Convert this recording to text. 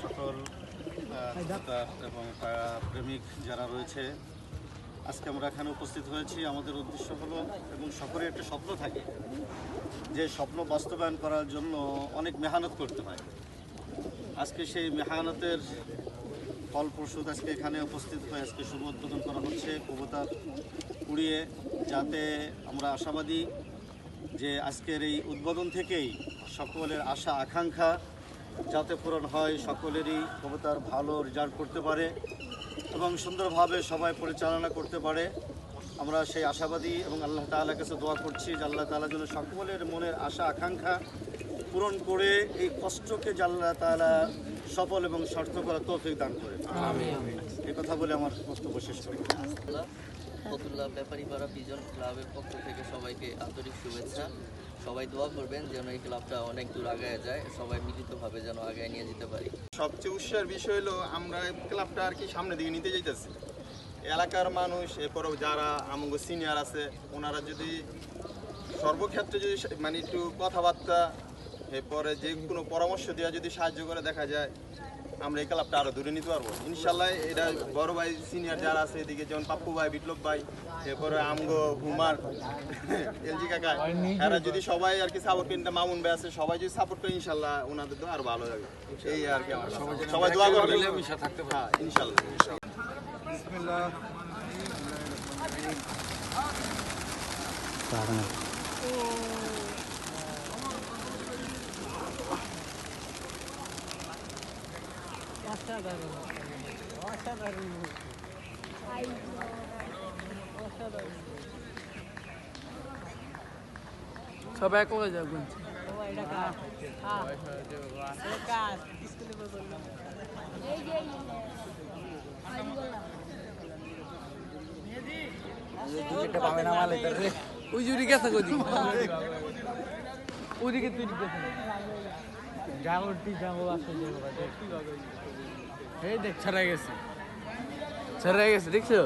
সকল এবং প্রেমিক যারা রয়েছে, আজকে আমরা এখানে উপস্থিত হয়েছি। আমাদের উদ্দেশ্য হলো, এবং সকলের একটা স্বপ্ন থাকে, যে স্বপ্ন বাস্তবায়ন করার জন্য অনেক মেহনত করতে হয়। আজকে সেই মেহনতের ফলপ্রসূ আজকে এখানে উপস্থিত হয়ে আজকে শুভ উদ্বোধন করা হচ্ছে কবুতর উড়িয়ে, যাতে আমরা আশাবাদী যে আজকের এই উদ্বোধন থেকেই সকলের আশা আকাঙ্ক্ষা যাতে পূরণ হয়, সকলেরই কবুতর ভালো রেজাল্ট করতে পারে এবং সুন্দরভাবে সবাই পরিচালনা করতে পারে। আমরা সেই আশাবাদী এবং আল্লাহ তাআলার কাছে দোয়া করছি যে আল্লাহ তাআলা যেন সকলের মনের আশা আকাঙ্ক্ষা পূরণ করে এই কষ্টকে যে আল্লাহ তাআলা সফল এবং সার্থক করার তৌফিক দান করে। এই কথা বলে আমার বক্তব্য শেষ করি। ফতুল্লাহ ব্যাপারীপাড়া বিজন ক্লাবের পক্ষ থেকে সবাইকে আন্তরিক শুভেচ্ছা। সবাই দোয়া করবেন যেন এই ক্লাবটা অনেক দূর আগায় যায়, সবাই মিলিতভাবে যেন আগায় নিয়ে যেতে পারি। সবচেয়ে উৎসাহের বিষয় হলো আমরা ক্লাবটা আর কি সামনের দিকে নিতে যাইতেছি। এলাকার মানুষ, এরপরেও যারা আমাকে সিনিয়র আছে, ওনারা যদি সর্বক্ষেত্রে যদি মানে একটু কথাবার্তা, এরপরে যে কোনো পরামর্শ দেওয়া যদি সাহায্য করে, দেখা যায় আমরা এই ক্লাবটা আরও দূরে নিতে পারবো ইনশাল্লাহ। এটা বড় ভাই সিনিয়র যারা আছে এদিকে, যেমন পাপ্পু ভাই, বিপ্লব ভাই, এরপরে আমগো হুমার, এলজি কাকা, এরা যদি সবাই আর কি সাপোর্ট করেন, মামুন ভাই আছে, সবাই যদি সাপোর্ট করে ইনশাল্লাহ ওনাদের তো আরো ভালো হবে। এই আর কি আমার সবাই দোয়া করবেন। হ্যাঁ ইনশাল্লাহ। বিসমিল্লাহ। সবাই করে যাবেন। ওই জুড়ি গেছে ওদিকে তুই এই দেখ ছাড়াই গেছে দেখছো